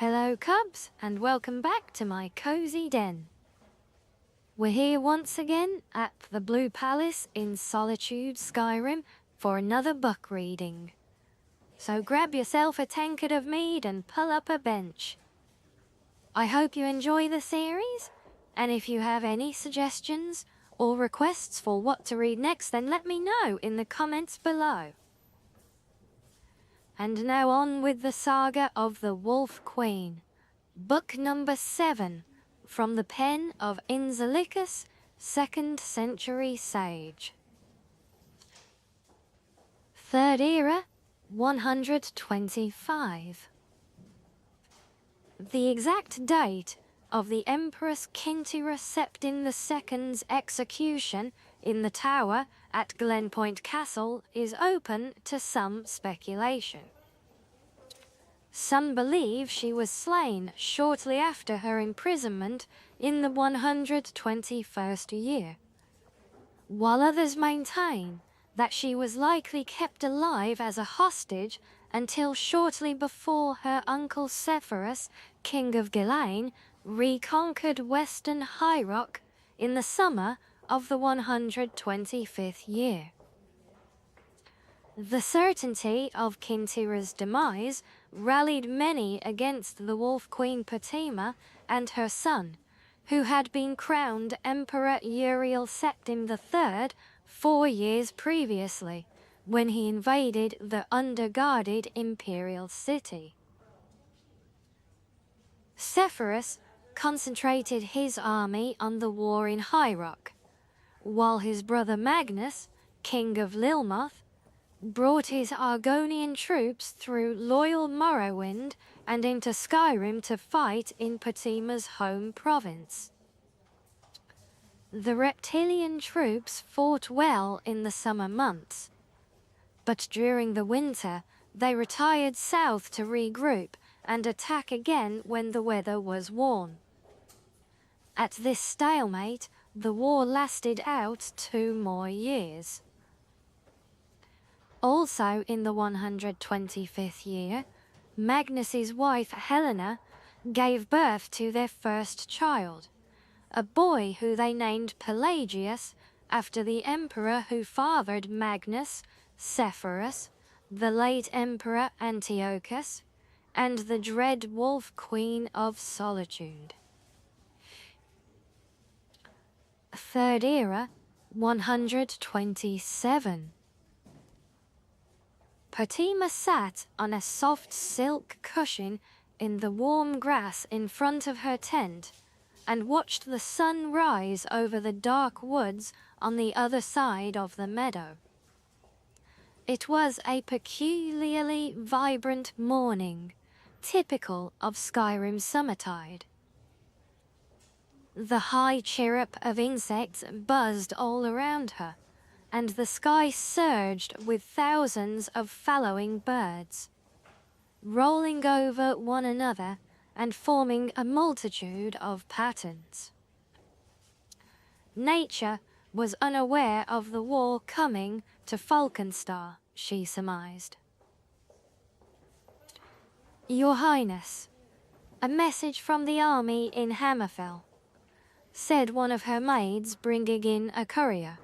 Hello cubs, and welcome back to my cozy den. We're here once again at the Blue Palace in Solitude, Skyrim, for another book reading. So grab yourself a tankard of mead and pull up a bench. I hope you enjoy the series, and if you have any suggestions or requests for what to read next, then let me know in the comments below. And now on with the saga of the Wolf Queen, book number 7, from the pen of Inzalicus, 2nd century sage. Third Era, 125. The exact date of the Empress Kintyra Septim II's execution in the tower at Glenpoint Castle is open to some speculation. Some believe she was slain shortly after her imprisonment in the 121st year, while others maintain that she was likely kept alive as a hostage until shortly before her uncle Sepphoris, king of Ghislaine, reconquered western High Rock in the summer of the 125th year. The certainty of Kintyra's demise rallied many against the Wolf Queen Patima and her son, who had been crowned Emperor Uriel Septim III 4 years previously, when he invaded the underguarded imperial city. Sepphoris concentrated his army on the war in High Rock, while his brother Magnus, king of Lilmoth, brought his Argonian troops through loyal Morrowind and into Skyrim to fight in Patima's home province. The reptilian troops fought well in the summer months, but during the winter they retired south to regroup and attack again when the weather was warm. At this stalemate, the war lasted out 2 more years. Also in the 125th year, Magnus's wife Helena gave birth to their first child, a boy who they named Pelagius after the emperor who fathered Magnus, Sepphoris, the late Emperor Antiochus, and the dread Wolf Queen of Solitude. Third Era, 127. Patima sat on a soft silk cushion in the warm grass in front of her tent and watched the sun rise over the dark woods on the other side of the meadow. It was a peculiarly vibrant morning, typical of Skyrim's summertide. The high chirrup of insects buzzed all around her, and the sky surged with thousands of fallowing birds, rolling over one another and forming a multitude of patterns. Nature was unaware of the war coming to Falkenstar, she surmised. "Your Highness, a message from the army in Hammerfell," said one of her maids, bringing in a courier.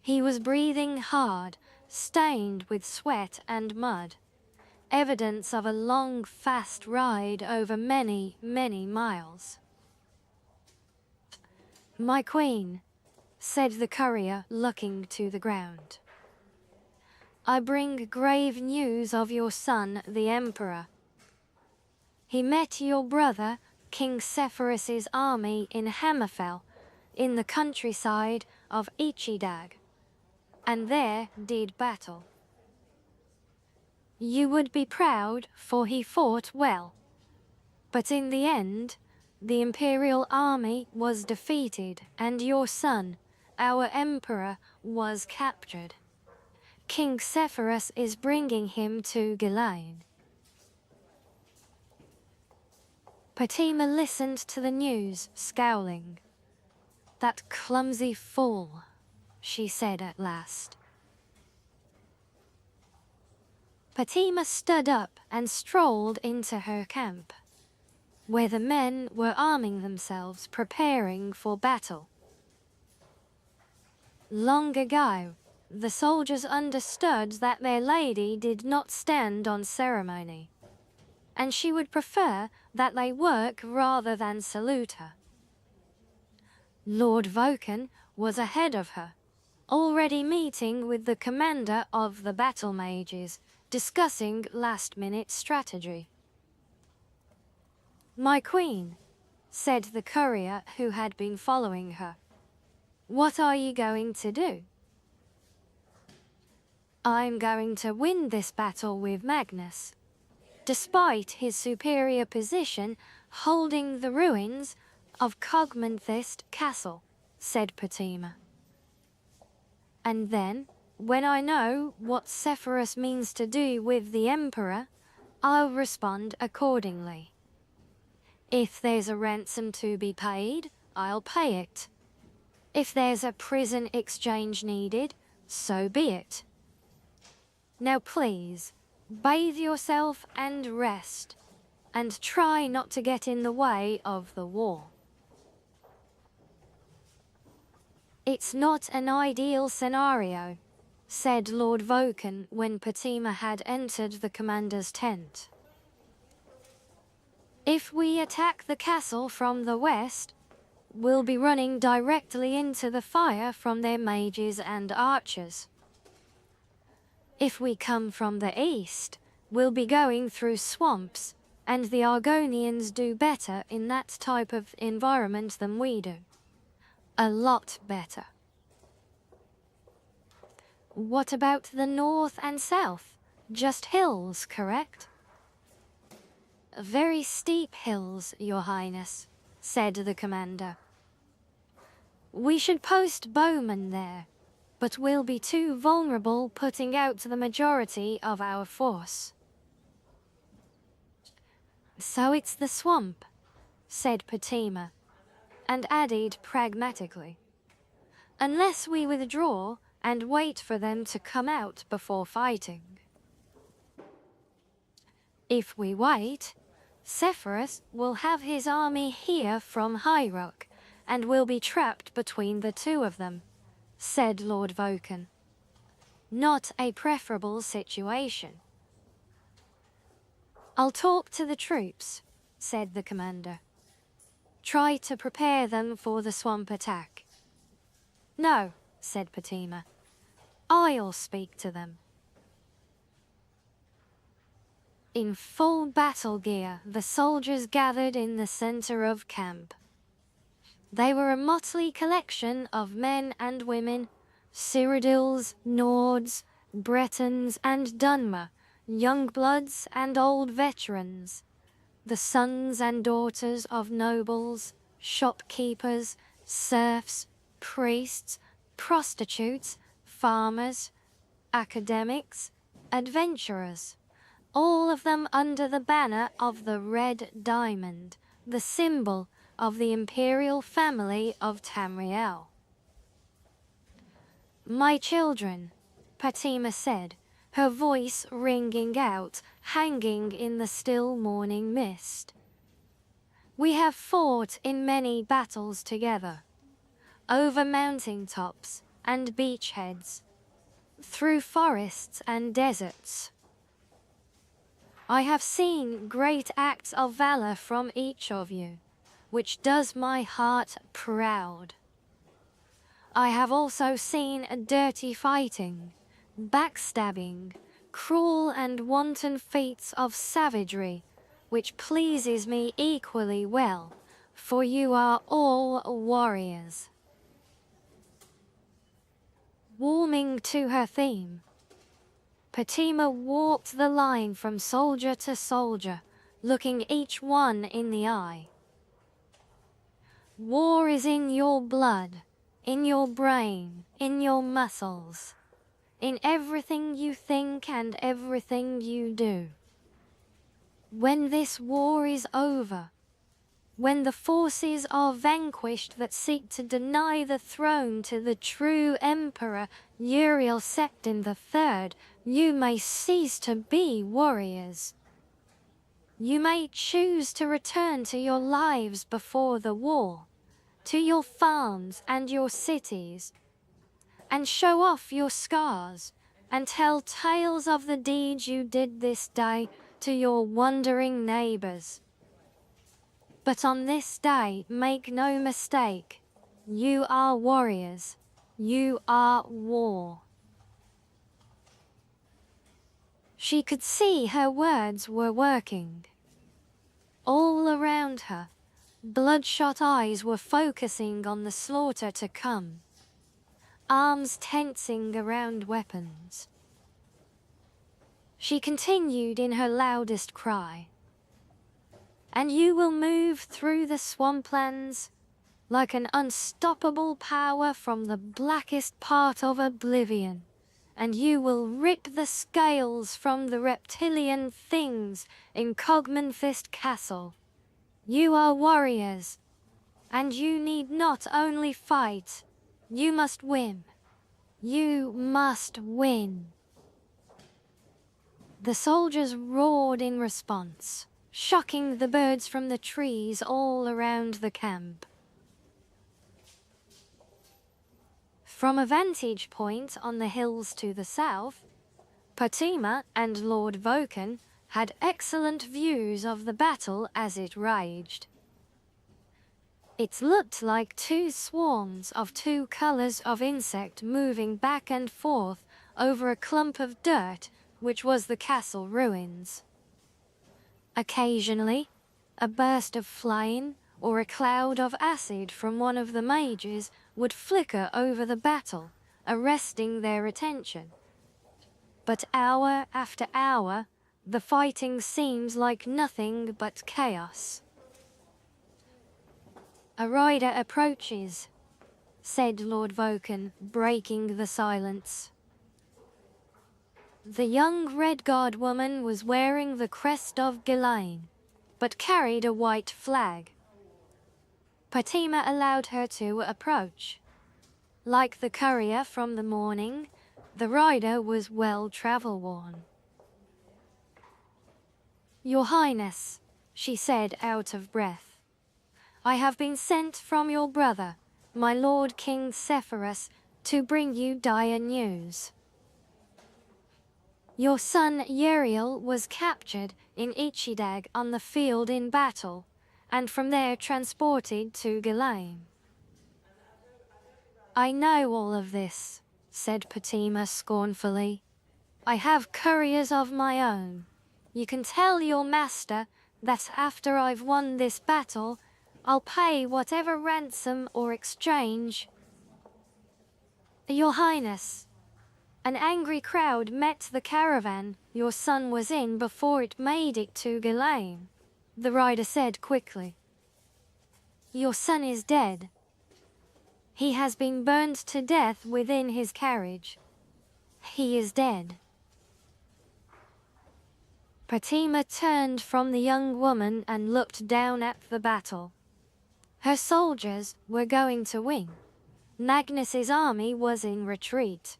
He was breathing hard, stained with sweat and mud, evidence of a long, fast ride over many, many miles. "My queen," said the courier, looking to the ground, "I bring grave news of your son, the Emperor. He met your brother, King Sepphoris's army in Hammerfell, in the countryside of Ichidag, and there did battle. You would be proud, for he fought well, but in the end, the Imperial army was defeated and your son, our Emperor, was captured. King Sepphoris is bringing him to Ghislaine." Patima listened to the news, scowling. "That clumsy fool," she said at last. Fatima stood up and strolled into her camp, where the men were arming themselves, preparing for battle. Long ago, the soldiers understood that their lady did not stand on ceremony, and she would prefer that they work rather than salute her. Lord Vulcan was ahead of her, already meeting with the commander of the battle mages, discussing last-minute strategy. "My queen," said the courier who had been following her, "what are you going to do?" "I'm going to win this battle with Magnus, despite his superior position holding the ruins of Cogmanthist Castle," said Fatima. "And then, when I know what Zephyrus means to do with the Emperor, I'll respond accordingly. If there's a ransom to be paid, I'll pay it. If there's a prison exchange needed, so be it. Now please, bathe yourself and rest, and try not to get in the way of the war." "It's not an ideal scenario," said Lord Vulcan when Fatima had entered the commander's tent. "If we attack the castle from the west, we'll be running directly into the fire from their mages and archers. If we come from the east, we'll be going through swamps, and the Argonians do better in that type of environment than we do. A lot better." "What about the north and south? Just hills, correct?" "Very steep hills, Your Highness," said the commander. "We should post bowmen there, but we'll be too vulnerable putting out the majority of our force." "So it's the swamp," said Fatima, and added pragmatically, "unless we withdraw and wait for them to come out before fighting." "If we wait, Zephyrus will have his army here from High Rock, and we'll be trapped between the two of them," said Lord Vulcan. "Not a preferable situation." "I'll talk to the troops," said the commander. "Try to prepare them for the swamp attack." "No," said Fatima. "I'll speak to them." In full battle gear, the soldiers gathered in the center of camp. They were a motley collection of men and women, Cyrodiils, Nords, Bretons and Dunmer, young bloods and old veterans, the sons and daughters of nobles, shopkeepers, serfs, priests, prostitutes, farmers, academics, adventurers, all of them under the banner of the Red Diamond, the symbol of the imperial family of Tamriel. "My children," Fatima said, her voice ringing out, hanging in the still morning mist. "We have fought in many battles together, over mountain tops and beachheads, through forests and deserts. I have seen great acts of valor from each of you, which does my heart proud. I have also seen dirty fighting, backstabbing, cruel and wanton feats of savagery, which pleases me equally well, for you are all warriors." Warming to her theme, Fatima walked the line from soldier to soldier, looking each one in the eye. "War is in your blood, in your brain, in your muscles, in everything you think and everything you do. When this war is over, when the forces are vanquished that seek to deny the throne to the true Emperor Uriel Septim III, You may cease to be warriors. You may choose to return to your lives before the war, to your farms and your cities, and show off your scars and tell tales of the deeds you did this day to your wondering neighbors. But on this day, make no mistake, you are warriors. You are war. She could see her words were working. All around her, bloodshot eyes were focusing on the slaughter to come, arms tensing around weapons. She continued in her loudest cry. And you will move through the swamplands like an unstoppable power from the blackest part of oblivion, and you will rip the scales from the reptilian things in Cogmanfist Castle. You are warriors, and you need not only fight, you must win. You must win. The soldiers roared in response, shocking the birds from the trees all around the camp. From a vantage point on the hills to the south, Fatima and Lord Vulcan had excellent views of the battle as it raged. It looked like two swarms of two colors of insect moving back and forth over a clump of dirt, which was the castle ruins. Occasionally, a burst of flame or a cloud of acid from one of the mages would flicker over the battle, arresting their attention. But hour after hour, the fighting seems like nothing but chaos. "A rider approaches," said Lord Vulcan, breaking the silence. The young Red Guard woman was wearing the crest of Ghislaine, but carried a white flag. Fatima allowed her to approach. Like the courier from the morning, the rider was well travel-worn. "Your Highness," she said out of breath, "I have been sent from your brother, my Lord King Sepphoris, to bring you dire news. Your son Uriel was captured in Ichidag on the field in battle, and from there transported to Ghislaine." "I know all of this," said Fatima scornfully. "I have couriers of my own. You can tell your master that after I've won this battle, I'll pay whatever ransom or exchange." "Your Highness, an angry crowd met the caravan your son was in before it made it to Ghislaine," the rider said quickly. "Your son is dead. He has been burned to death within his carriage. He is dead." Fatima turned from the young woman and looked down at the battle. Her soldiers were going to win. Magnus's army was in retreat.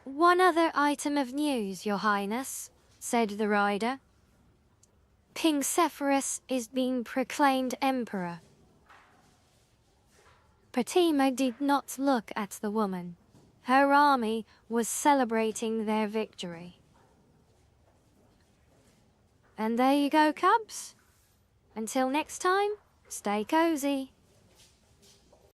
"One other item of news, Your Highness," said the rider. "King Sepphoris is being proclaimed emperor." Fatima did not look at the woman. Her army was celebrating their victory. And there you go, cubs. Until next time, stay cozy.